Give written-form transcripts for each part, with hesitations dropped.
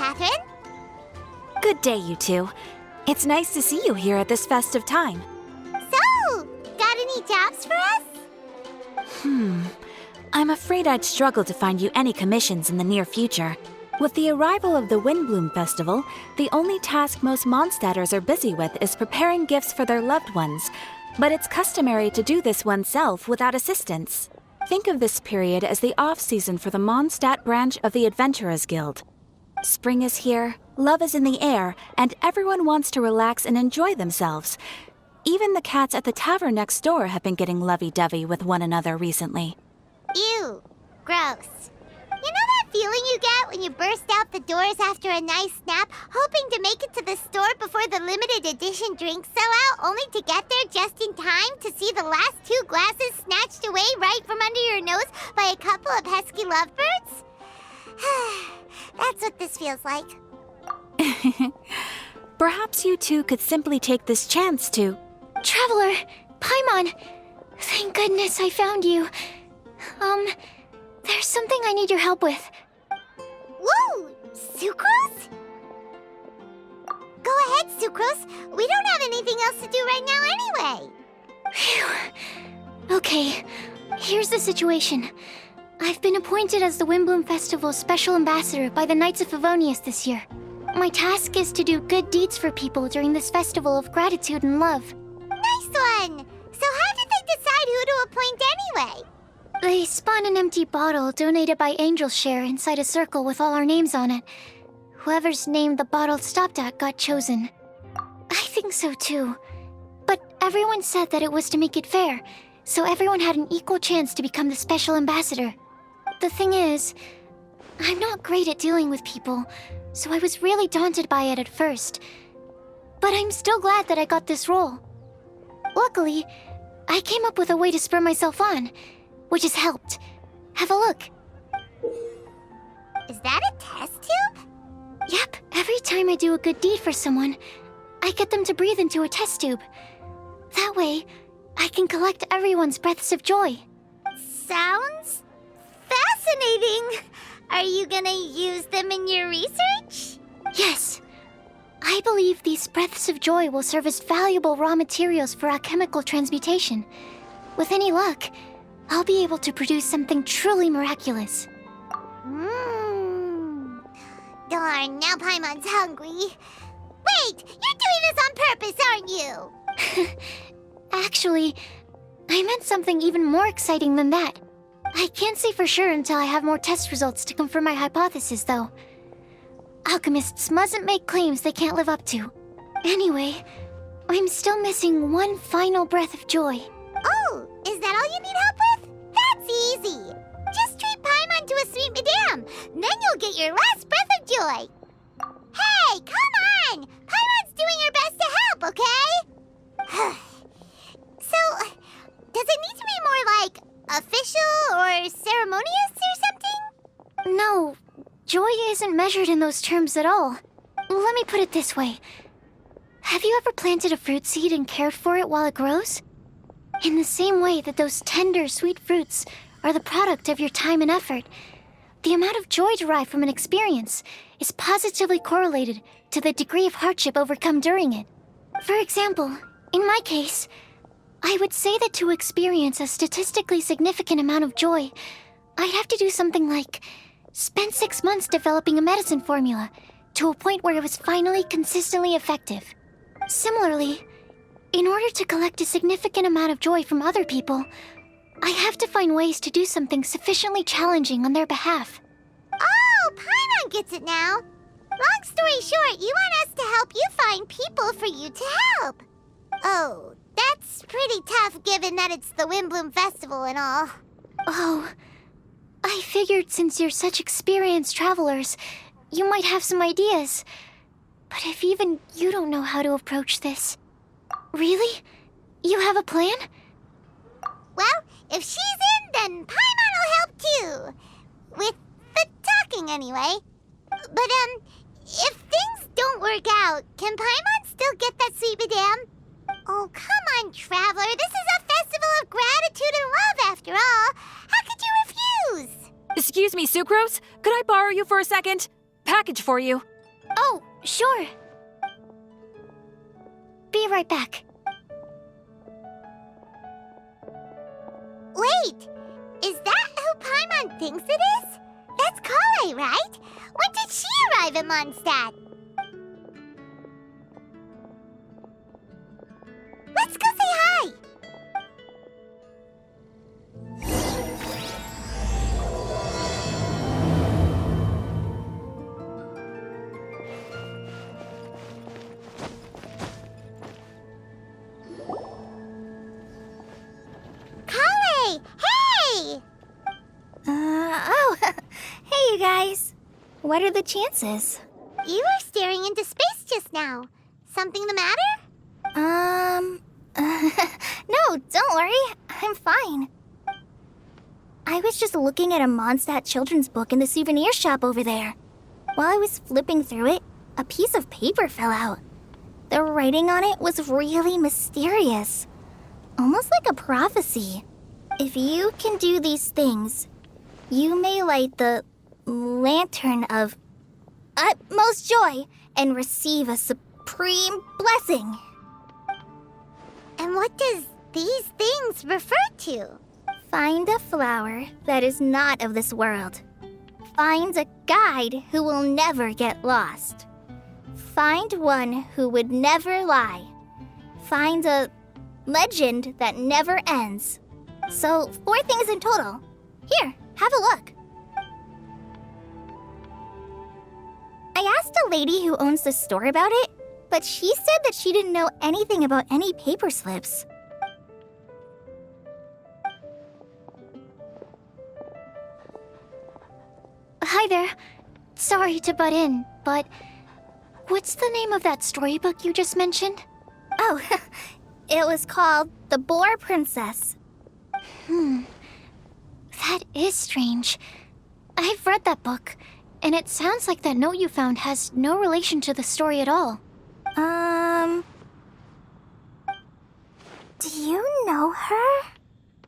Catherine. Good day, you two. It's nice to see you here at this festive time. So, got any jobs for us? I'm afraid I'd struggle to find you any commissions in the near future. With the arrival of the Windbloom Festival, the only task most Mondstadters are busy with is preparing gifts for their loved ones. But it's customary to do this oneself without assistance. Think of this period as the off-season for the Mondstadt branch of the Adventurers Guild. Spring is here, love is in the air, and everyone wants to relax and enjoy themselves. Even the cats at the tavern next door have been getting lovey-dovey with one another recently. Ew, gross. You know that feeling you get when you burst out the doors after a nice nap, hoping to make it to the store before the limited edition drinks sell out, only to get there just in time to see the last 2 glasses snatched away right from under your nose by a couple of pesky lovebirds? That's what this feels like. Perhaps you two could simply take this chance to... Traveler! Paimon! Thank goodness I found you. There's something I need your help with. Woo! Sucrose? Go ahead, Sucrose. We don't have anything else to do right now anyway. Phew. Okay, here's the situation. I've been appointed as the Windbloom Festival's special ambassador by the Knights of Favonius this year. My task is to do good deeds for people during this festival of gratitude and love. Nice one! So how did they decide who to appoint anyway? They spun an empty bottle donated by Angel's Share inside a circle with all our names on it. Whoever's name the bottle stopped at got chosen. I think so too. But everyone said that it was to make it fair, so everyone had an equal chance to become the special ambassador. The thing is, I'm not great at dealing with people, so I was really daunted by it at first. But I'm still glad that I got this role. Luckily, I came up with a way to spur myself on, which has helped. Have a look. Is that a test tube? Yep, every time I do a good deed for someone, I get them to breathe into a test tube. That way, I can collect everyone's breaths of joy. Sounds fascinating. Are you gonna use them in your research? Yes. I believe these breaths of joy will serve as valuable raw materials for alchemical transmutation. With any luck, I'll be able to produce something truly miraculous. Darn, now Paimon's hungry. Wait, you're doing this on purpose, aren't you? Actually, I meant something even more exciting than that. I can't say for sure until I have more test results to confirm my hypothesis, though. Alchemists mustn't make claims they can't live up to. Anyway, I'm still missing one final breath of joy. Oh, is that all you need help with? That's easy. Just treat Paimon to a sweet madame. Then you'll get your last breath of joy. Hey, come on! Paimon's doing her best to help, okay? So, does it need to be more like official or ceremonious or something? No, joy isn't measured in those terms at all. Let me put it this way. Have you ever planted a fruit seed and cared for it while it grows? In the same way that those tender, sweet fruits are the product of your time and effort, the amount of joy derived from an experience is positively correlated to the degree of hardship overcome during it. For example, in my case, I would say that to experience a statistically significant amount of joy, I'd have to do something like spend 6 months developing a medicine formula to a point where it was finally consistently effective. Similarly, in order to collect a significant amount of joy from other people, I have to find ways to do something sufficiently challenging on their behalf. Oh, Paimon gets it now. Long story short, you want us to help you find people for you to help. Oh, that's pretty tough given that it's the Windbloom Festival and all. Oh, I figured since you're such experienced travelers, you might have some ideas. But if even you don't know how to approach this... Really? You have a plan? Well, if she's in, then Paimon will help too. With the talking, anyway. But, if things don't work out, can Paimon still get that sweet madame? Oh, come on, Traveler. This is a festival of gratitude and love, after all. How could you refuse? Excuse me, Sucrose? Could I borrow you for a second? Package for you. Oh, sure. Be right back. Wait! Is that who Paimon thinks it is? That's Kale, right? When did she arrive in Mondstadt? Let's go say hi! Kale! Hey! Oh, hey you guys. What are the chances? You were staring into space just now. Something the matter? No, don't worry. I'm fine. I was just looking at a Mondstadt children's book in the souvenir shop over there. While I was flipping through it, a piece of paper fell out. The writing on it was really mysterious. Almost like a prophecy. If you can do these things, you may light the lantern of utmost joy and receive a supreme blessing. And what does these things refer to? Find a flower that is not of this world. Find a guide who will never get lost. Find one who would never lie. Find a legend that never ends. So, 4 things in total. Here, have a look. I asked a lady who owns the store about it, but she said that she didn't know anything about any paper slips. Hi there. Sorry to butt in, but what's the name of that storybook you just mentioned? Oh, it was called The Boar Princess. That is strange. I've read that book, and it sounds like that note you found has no relation to the story at all. Do you know her?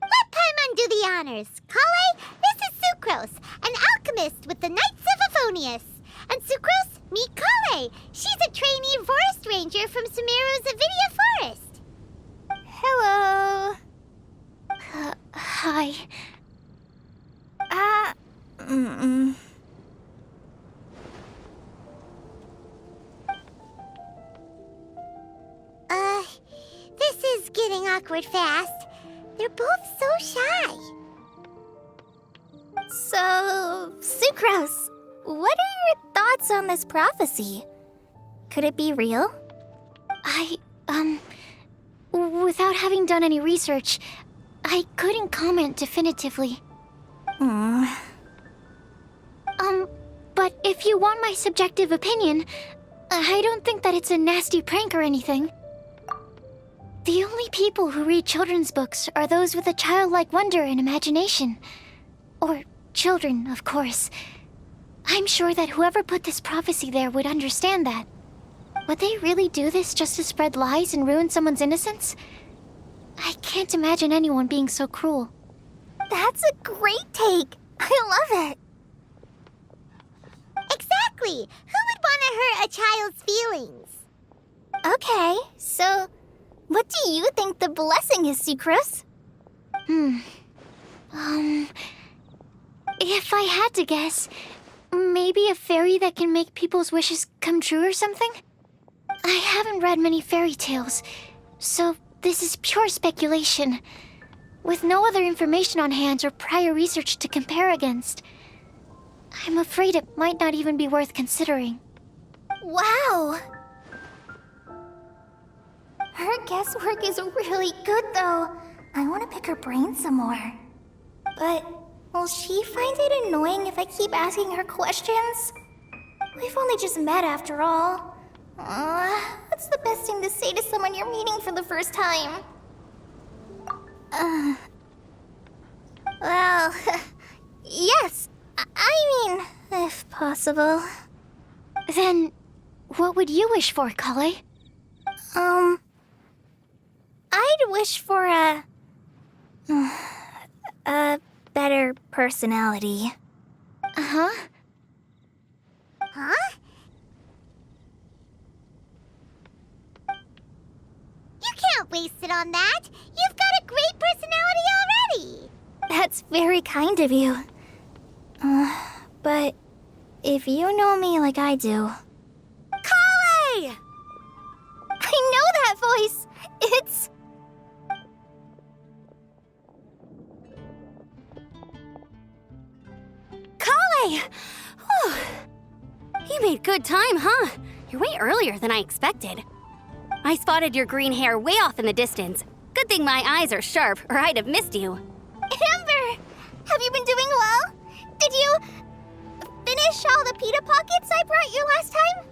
Let Paimon do the honors. Kale, this is Sucrose, an alchemist with the Knights of Aphonius. And Sucrose, meet Kale. She's a trainee forest ranger from Sumeru's Avidia Forest. Hello. Hi. This is getting awkward fast. They're both so shy. So, Sucrose, what are your thoughts on this prophecy? Could it be real? Without having done any research, I couldn't comment definitively. But if you want my subjective opinion, I don't think that it's a nasty prank or anything. The only people who read children's books are those with a childlike wonder and imagination. Or children, of course. I'm sure that whoever put this prophecy there would understand that. Would they really do this just to spread lies and ruin someone's innocence? I can't imagine anyone being so cruel. That's a great take. I love it. Exactly. Who would want to hurt a child's feelings? Okay, so what do you think the blessing is, Sucrose? If I had to guess, maybe a fairy that can make people's wishes come true or something? I haven't read many fairy tales, so this is pure speculation. With no other information on hand or prior research to compare against, I'm afraid it might not even be worth considering. Wow! Her guesswork is really good, though. I want to pick her brain some more. But will she find it annoying if I keep asking her questions? We've only just met after all. What's the best thing to say to someone you're meeting for the first time? Well, yes. I mean, if possible. Then, what would you wish for, Kale? I'd wish for a better personality. Uh-huh. Huh? not wasted on that. You've got a great personality already. That's very kind of you. But if you know me like I do... Kale! I know that voice! It's... Kale! Whew. You made good time, huh? You're way earlier than I expected. I spotted your green hair way off in the distance. Good thing my eyes are sharp, or I'd have missed you. Amber! Have you been doing well? Did you... finish all the pita pockets I brought you last time?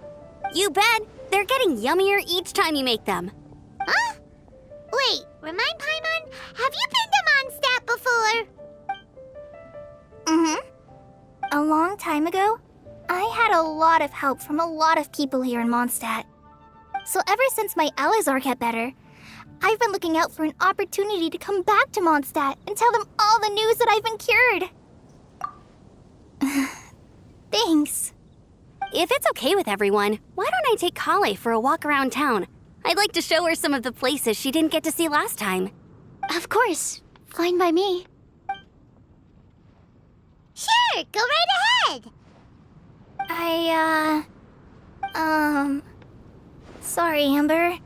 You bet! They're getting yummier each time you make them. Huh? Wait, remind Paimon, have you been to Mondstadt before? Mm-hmm. A long time ago, I had a lot of help from a lot of people here in Mondstadt. So ever since my Elazar got better, I've been looking out for an opportunity to come back to Mondstadt and tell them all the news that I've been cured. Thanks. If it's okay with everyone, why don't I take Kale for a walk around town? I'd like to show her some of the places she didn't get to see last time. Of course. Fine by me. Sure, go right ahead. Sorry, Amber.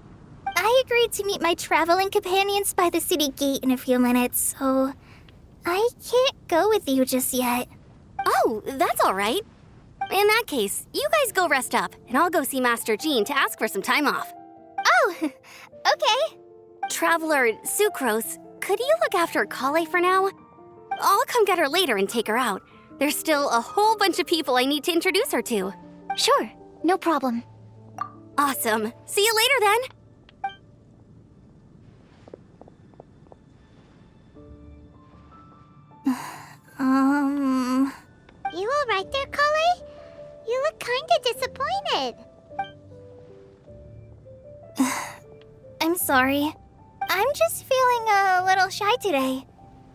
I agreed to meet my traveling companions by the city gate in a few minutes, so I can't go with you just yet. Oh, that's all right. In that case, you guys go rest up, and I'll go see Master Jean to ask for some time off. Oh, okay. Traveler Sucrose, could you look after Kale for now? I'll come get her later and take her out. There's still a whole bunch of people I need to introduce her to. Sure, no problem. Awesome. See you later then. You all right there, Kale? You look kinda disappointed. I'm sorry. I'm just feeling a little shy today.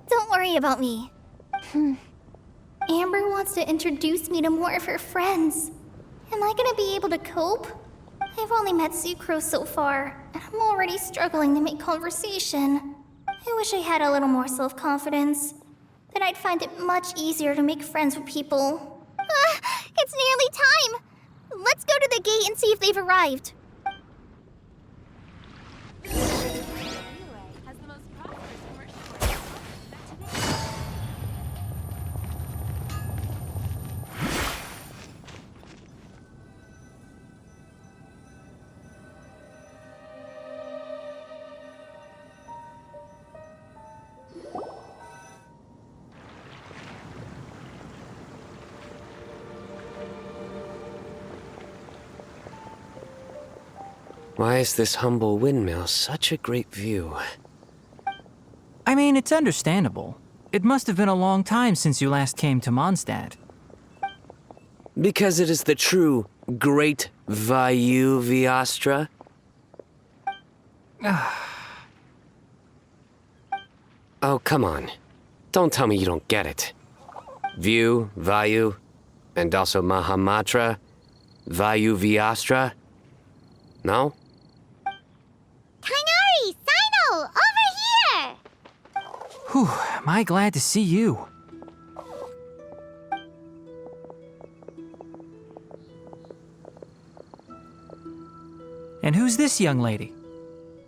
Don't worry about me. Amber wants to introduce me to more of her friends. Am I gonna be able to cope? I've only met Sucrose so far, and I'm already struggling to make conversation. I wish I had a little more self-confidence. Then I'd find it much easier to make friends with people. It's nearly time! Let's go to the gate and see if they've arrived. Why is this humble windmill such a great view? I mean, it's understandable. It must have been a long time since you last came to Mondstadt. Because it is the true Great Vayu Viastra? Oh, come on. Don't tell me you don't get it. View, Vayu, and also Mahamatra, Vayu Viastra? No? Kainari, Sino, over here! Whew, am I glad to see you. And who's this young lady?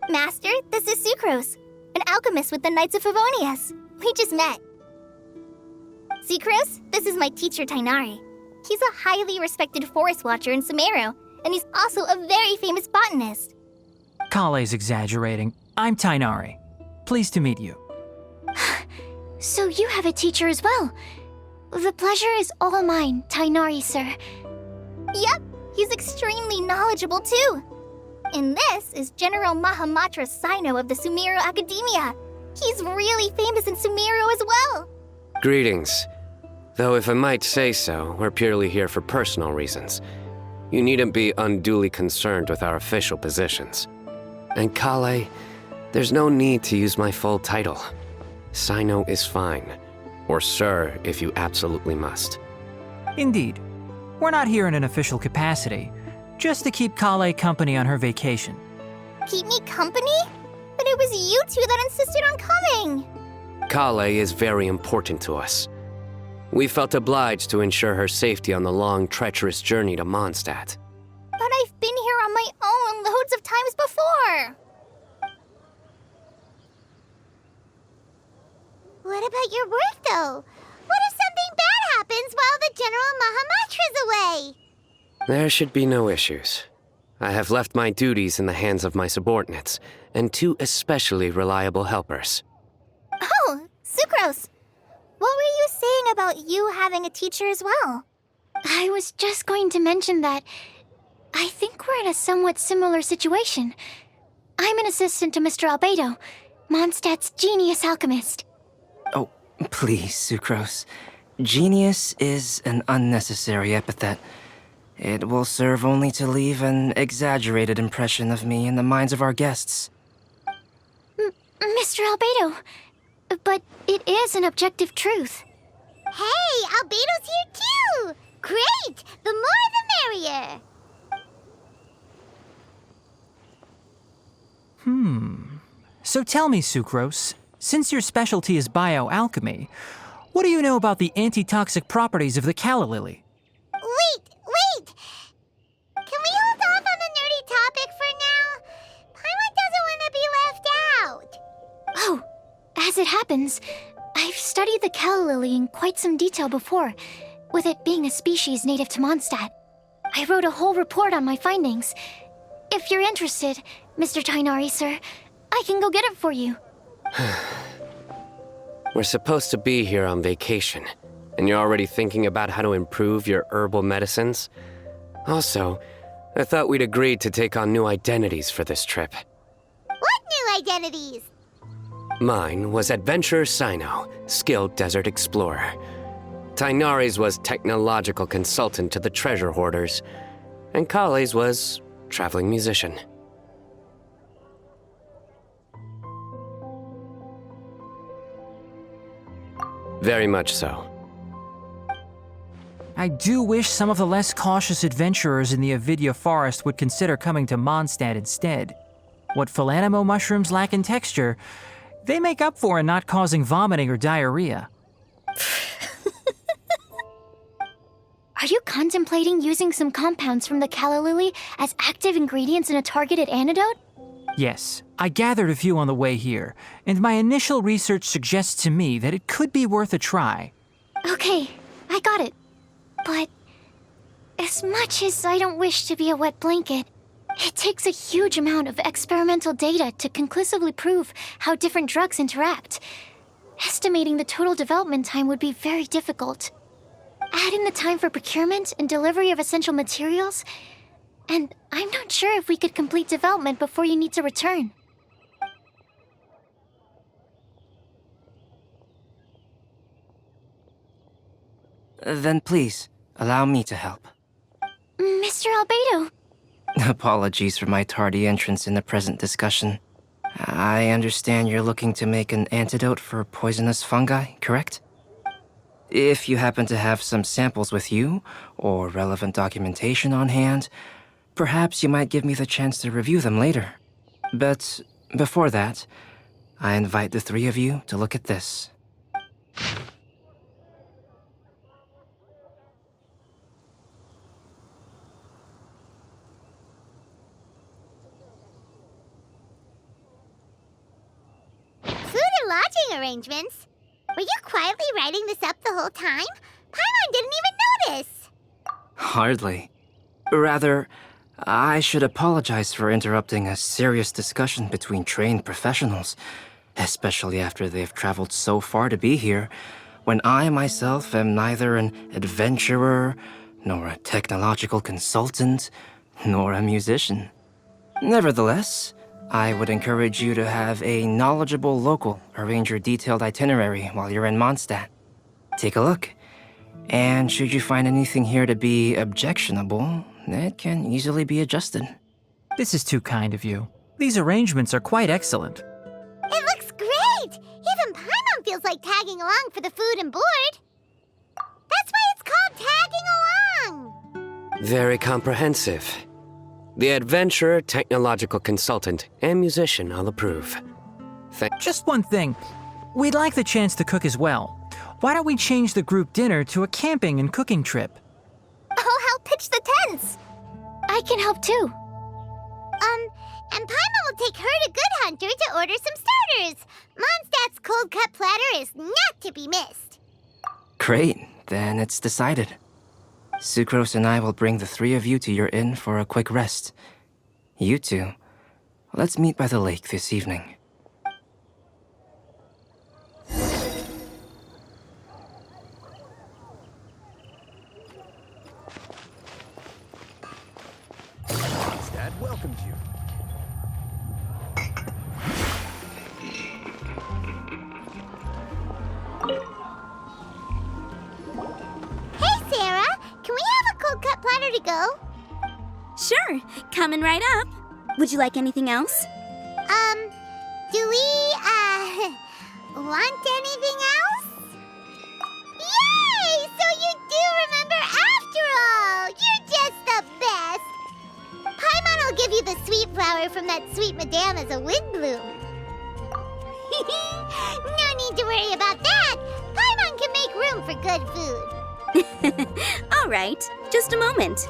Master, this is Sucrose, an alchemist with the Knights of Favonius. We just met. Sucrose, this is my teacher, Tainari. He's a highly respected forest watcher in Sumeru, and he's also a very famous botanist. Kale's exaggerating. I'm Tainari. Pleased to meet you. So you have a teacher as well. The pleasure is all mine, Tainari, sir. Yep, he's extremely knowledgeable too. And this is General Mahamatra Sino of the Sumeru Academia. He's really famous in Sumeru as well. Greetings. Though if I might say so, we're purely here for personal reasons. You needn't be unduly concerned with our official positions. And Kale, there's no need to use my full title. Sino is fine. Or sir, if you absolutely must. Indeed. We're not here in an official capacity, just to keep Kale company on her vacation. Keep me company? But thought it was you two that insisted on coming. Kale is very important to us. We felt obliged to ensure her safety on the long, treacherous journey to Mondstadt. But I've been here on my own loads of times before. What about your work, though? What if something bad happens while the General Mahamatra's away? There should be no issues. I have left my duties in the hands of my subordinates, and 2 especially reliable helpers. Oh, Sucrose. What were you saying about you having a teacher as well? I was just going to mention that I think we're in a somewhat similar situation. I'm an assistant to Mr. Albedo, Mondstadt's genius alchemist. Oh, please, Sucrose. Genius is an unnecessary epithet. It will serve only to leave an exaggerated impression of me in the minds of our guests. Mr. Albedo, but it is an objective truth. Hey, Albedo's here too! Great! The more the merrier! So tell me, Sucrose, since your specialty is bioalchemy, what do you know about the antitoxic properties of the calla lily? Wait! Can we hold off on the nerdy topic for now? Paimon doesn't want to be left out. Oh, as it happens, I've studied the calla lily in quite some detail before, with it being a species native to Mondstadt. I wrote a whole report on my findings. If you're interested, Mr. Tainari, sir, I can go get it for you. We're supposed to be here on vacation, and you're already thinking about how to improve your herbal medicines? Also, I thought we'd agreed to take on new identities for this trip. What new identities? Mine was Adventurer Sino, skilled desert explorer. Tainari's was technological consultant to the treasure hoarders, and Kale's was traveling musician. Very much so. I do wish some of the less cautious adventurers in the Avidya forest would consider coming to Mondstadt instead. What Philanimo mushrooms lack in texture, they make up for in not causing vomiting or diarrhea. Are you contemplating using some compounds from the calla lily as active ingredients in a targeted antidote? Yes, I gathered a few on the way here, and my initial research suggests to me that it could be worth a try. Okay, I got it. But as much as I don't wish to be a wet blanket, it takes a huge amount of experimental data to conclusively prove how different drugs interact. Estimating the total development time would be very difficult. Add in the time for procurement and delivery of essential materials, and I'm not sure if we could complete development before you need to return. Then please, allow me to help. Mr. Albedo, Apologies for my tardy entrance in the present discussion. I understand you're looking to make an antidote for poisonous fungi, correct? If you happen to have some samples with you, or relevant documentation on hand, perhaps you might give me the chance to review them later. But before that, I invite the 3 of you to look at this. Food and lodging arrangements? Were you quietly writing this up the whole time? Paimon didn't even notice! Hardly. Rather, I should apologize for interrupting a serious discussion between trained professionals, especially after they've traveled so far to be here, when I myself am neither an adventurer, nor a technological consultant, nor a musician. Nevertheless, I would encourage you to have a knowledgeable local arrange your detailed itinerary while you're in Mondstadt. Take a look, and should you find anything here to be objectionable, it can easily be adjusted. This is too kind of you. These arrangements are quite excellent. It looks great! Even Paimon feels like tagging along for the food and board. That's why it's called tagging along! Very comprehensive. The adventurer, technological consultant, and musician all approve. Just one thing. We'd like the chance to cook as well. Why don't we change the group dinner to a camping and cooking trip? I'll help pitch the tents. I can help too. And Paimon will take her to Good Hunter to order some starters. Mondstadt's cold cut platter is not to be missed. Great, then it's decided. Sucrose and I will bring the three of you to your inn for a quick rest. You two, let's meet by the lake this evening. Dad welcomes you. Hey, Sarah, can we have a cold cut platter to go? Sure, coming right up. Would you like anything else? Do we, want anything else? Yay! So you do remember after all! You're just the best! Paimon will give you the sweet flower from that sweet madame as a wind bloom. No need to worry about that! Paimon can make room for good food. All right, just a moment.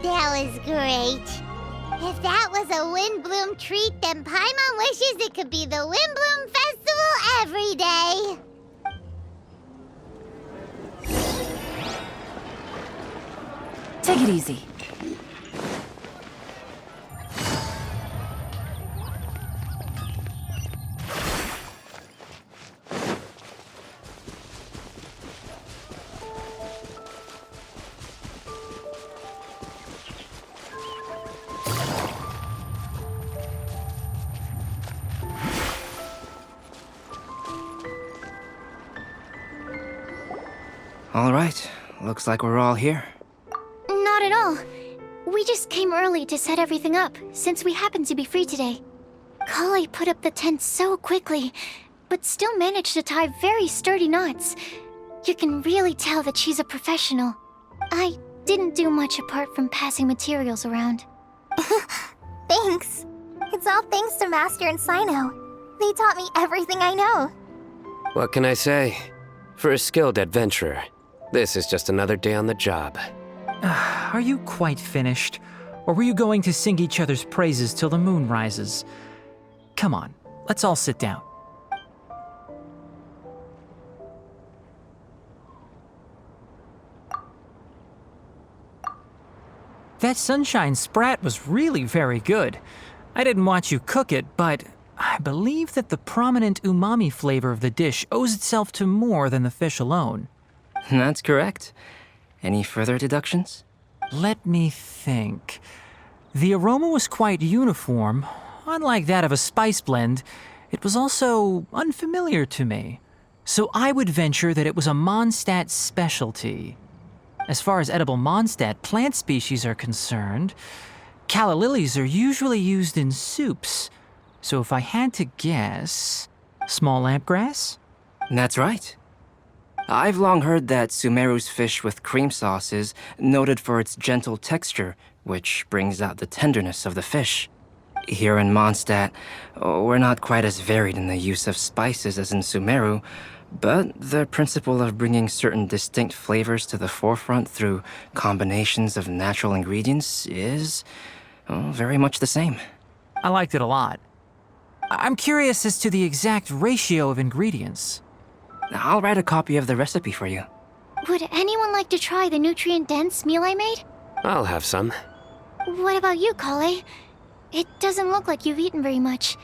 That was great. If that was a Windbloom treat, then Paimon wishes it could be the Windbloom Festival every day. Take it easy. All right, looks like we're all here. Not at all. We just came early to set everything up, since we happen to be free today. Kale put up the tent so quickly, but still managed to tie very sturdy knots. You can really tell that she's a professional. I didn't do much apart from passing materials around. Thanks. It's all thanks to Master and Sino. They taught me everything I know. What can I say? For a skilled adventurer, this is just another day on the job. Are you quite finished? Or were you going to sing each other's praises till the moon rises? Come on, let's all sit down. That sunshine sprat was really very good. I didn't watch you cook it, but I believe that the prominent umami flavor of the dish owes itself to more than the fish alone. That's correct. Any further deductions? Let me think. The aroma was quite uniform. Unlike that of a spice blend, it was also unfamiliar to me. So I would venture that it was a Mondstadt specialty. As far as edible Mondstadt plant species are concerned, calla lilies are usually used in soups. So if I had to guess, small lampgrass? That's right. I've long heard that Sumeru's fish with cream sauce is noted for its gentle texture, which brings out the tenderness of the fish. Here in Mondstadt, we're not quite as varied in the use of spices as in Sumeru, but the principle of bringing certain distinct flavors to the forefront through combinations of natural ingredients is very much the same. I liked it a lot. I'm curious as to the exact ratio of ingredients. I'll write a copy of the recipe for you. Would anyone like to try the nutrient-dense meal I made? I'll have some. What about you, Kale? It doesn't look like you've eaten very much.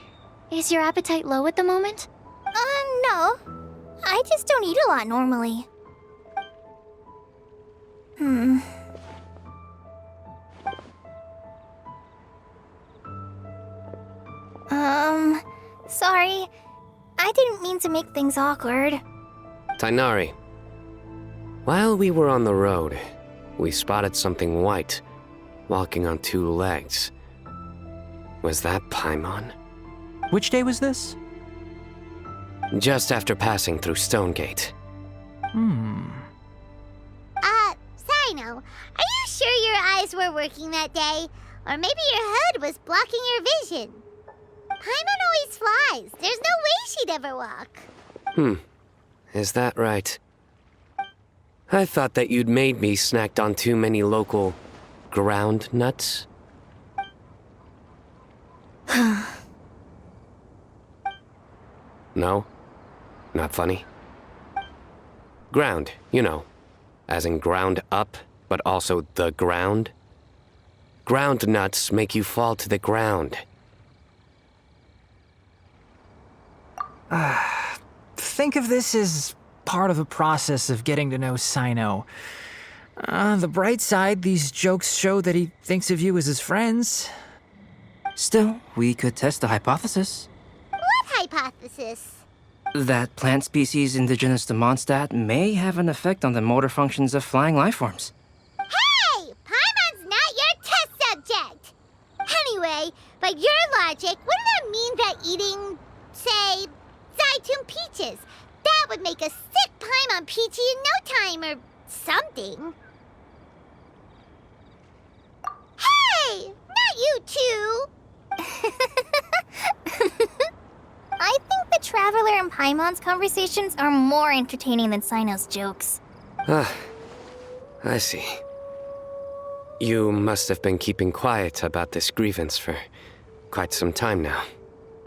Is your appetite low at the moment? No. I just don't eat a lot normally. Sorry. I didn't mean to make things awkward. Tainari. While we were on the road, we spotted something white, walking on two legs. Was that Paimon? Which day was this? Just after passing through Stonegate. Sorry, Sino, are you sure your eyes were working that day? Or maybe your hood was blocking your vision? Paimon always flies. There's no way she'd ever walk. Is that right? I thought that you'd made me snacked on too many local ground nuts. No? Not funny? Ground, you know. As in ground up, but also the ground. Ground nuts make you fall to the ground. Think of this as part of the process of getting to know Sino. The bright side, these jokes show that he thinks of you as his friends. Still, we could test the hypothesis. What hypothesis? That plant species indigenous to Mondstadt may have an effect on the motor functions of flying lifeforms. Hey! Paimon's not your test subject! Anyway, by your logic, wouldn't that mean that eating, say, Zaitun peaches, that would make a sick Paimon peachy in no time or something? Hey! Not you two! I think the Traveler and Paimon's conversations are more entertaining than Sino's jokes. I see. You must have been keeping quiet about this grievance for quite some time now.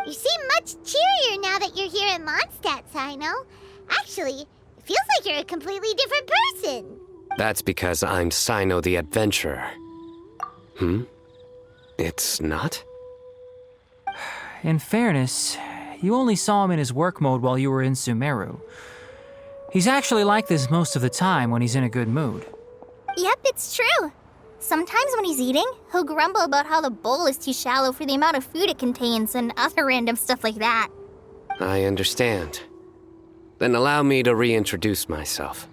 You seem much cheerier now that you're here in Mondstadt, Sino. Actually, it feels like you're a completely different person. That's because I'm Sino the Adventurer. It's not? In fairness, you only saw him in his work mode while you were in Sumeru. He's actually like this most of the time when he's in a good mood. Yep, it's true. Sometimes when he's eating, he'll grumble about how the bowl is too shallow for the amount of food it contains and other random stuff like that. I understand. Then allow me to reintroduce myself.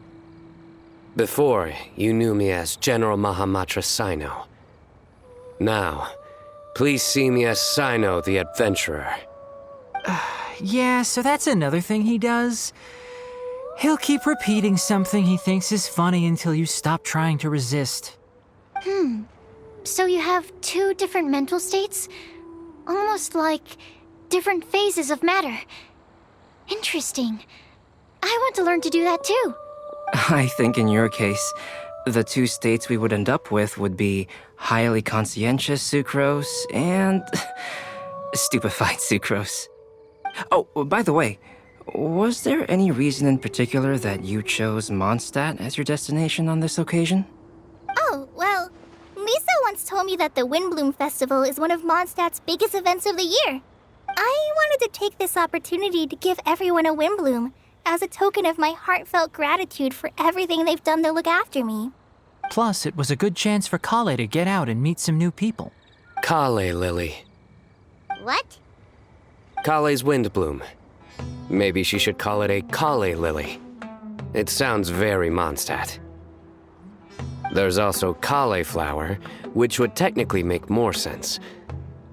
Before, you knew me as General Mahamatra Sino. Now, please see me as Sino the Adventurer. Yeah, so that's another thing he does. He'll keep repeating something he thinks is funny until you stop trying to resist. So you have two different mental states? Almost like different phases of matter. Interesting. I want to learn to do that too. I think in your case, the two states we would end up with would be highly conscientious sucrose and stupefied sucrose. Oh, by the way, was there any reason in particular that you chose Mondstadt as your destination on this occasion? Oh, well, Lisa once told me that the Windbloom Festival is one of Mondstadt's biggest events of the year. I wanted to take this opportunity to give everyone a Windbloom as a token of my heartfelt gratitude for everything they've done to look after me. Plus, it was a good chance for Kale to get out and meet some new people. Kale Lily. What? Kale's Windbloom. Maybe she should call it a Kale Lily. It sounds very Mondstadt. There's also cauliflower, which would technically make more sense,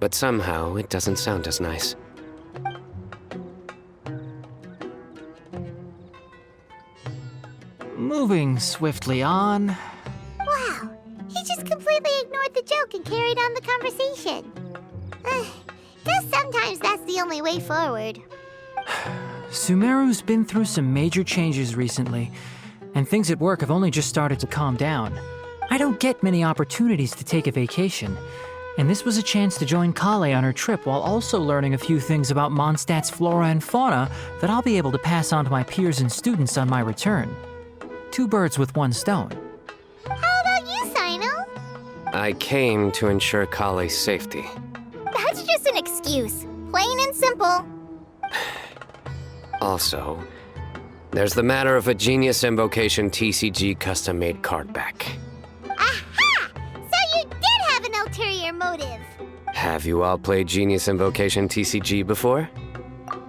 but somehow it doesn't sound as nice. Moving swiftly on. Wow, he just completely ignored the joke and carried on the conversation. Guess sometimes that's the only way forward. Sumeru's been through some major changes recently, and things at work have only just started to calm down. I don't get many opportunities to take a vacation, and this was a chance to join Kale on her trip while also learning a few things about Mondstadt's flora and fauna that I'll be able to pass on to my peers and students on my return. Two birds with one stone. How about you, Sino? I came to ensure Kale's safety. That's just an excuse. Plain and simple. Also, there's the matter of a Genius Invocation TCG custom-made card back. Aha! So you did have an ulterior motive. Have you all played Genius Invocation TCG before?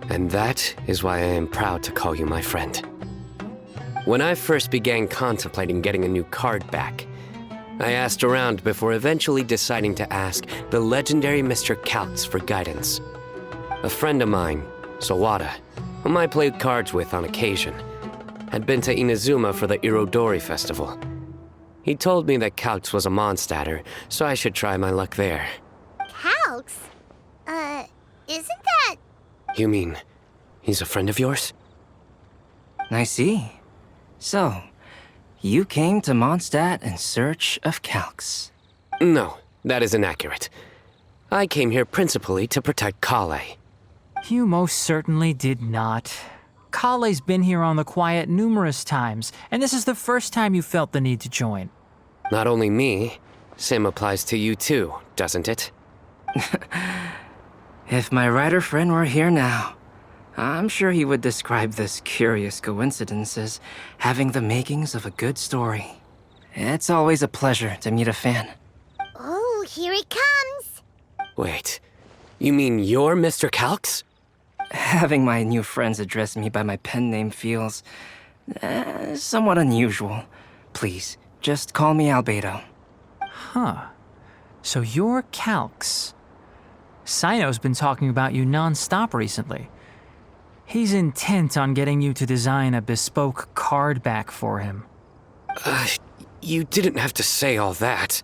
And that is why I am proud to call you my friend. When I first began contemplating getting a new card back, I asked around before eventually deciding to ask the legendary Mr. Kautz for guidance. A friend of mine, Sawada, whom I played cards with on occasion, had been to Inazuma for the Irodori Festival. He told me that Calx was a Mondstadter, so I should try my luck there. Calx? Isn't that... You mean, he's a friend of yours? I see. So, you came to Mondstadt in search of Calx. No, that is inaccurate. I came here principally to protect Kale. You most certainly did not. Kale's been here on the quiet numerous times, and this is the first time you felt the need to join. Not only me, same applies to you too, doesn't it? If my writer friend were here now, I'm sure he would describe this curious coincidence as having the makings of a good story. It's always a pleasure to meet a fan. Oh, here it comes. Wait, you mean you're Mr. Calx? Having my new friends address me by my pen name feels somewhat unusual. Please, just call me Albedo. Huh. So you're Calx. Sino's been talking about you non-stop recently. He's intent on getting you to design a bespoke card back for him. You didn't have to say all that.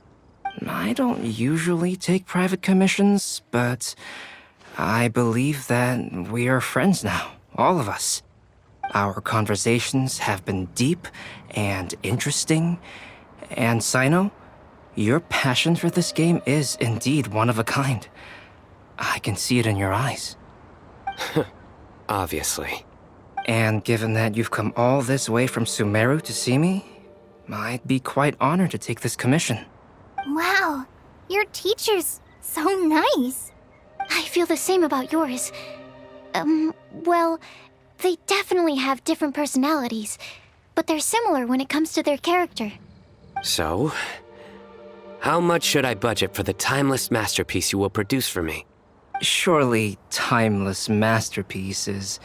I don't usually take private commissions, but I believe that we are friends now, all of us. Our conversations have been deep and interesting, and Sino, your passion for this game is indeed one of a kind. I can see it in your eyes. Obviously. And given that you've come all this way from Sumeru to see me, I'd be quite honored to take this commission. Wow, your teacher's so nice. I feel the same about yours. Well, they definitely have different personalities, but they're similar when it comes to their character. So, how much should I budget for the timeless masterpiece you will produce for me? Surely, timeless masterpiece is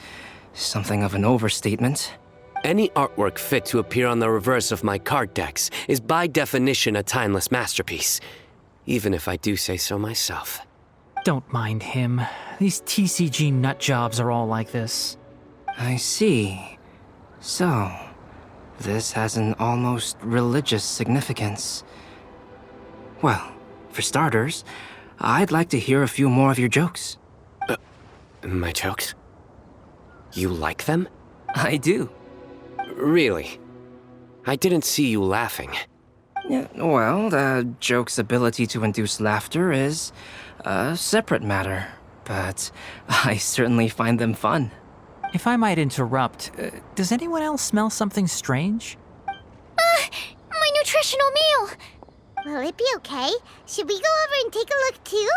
something of an overstatement. Any artwork fit to appear on the reverse of my card decks is by definition a timeless masterpiece, even if I do say so myself. Don't mind him. These TCG nutjobs are all like this. I see. So, this has an almost religious significance. Well, for starters, I'd like to hear a few more of your jokes. My jokes? You like them? I do. Really? I didn't see you laughing. Yeah, well, the joke's ability to induce laughter is a separate matter, but I certainly find them fun. If I might interrupt, does anyone else smell something strange? My nutritional meal! Will it be okay? Should we go over and take a look too?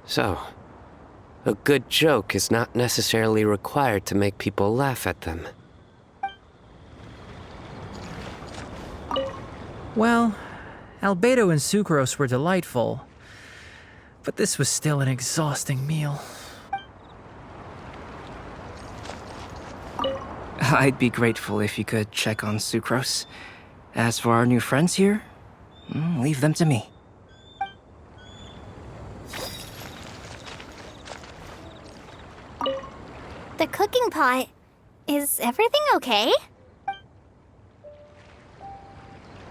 So, a good joke is not necessarily required to make people laugh at them. Well, Albedo and Sucrose were delightful, but this was still an exhausting meal. I'd be grateful if you could check on Sucrose. As for our new friends here, leave them to me. The cooking pot. Is everything okay?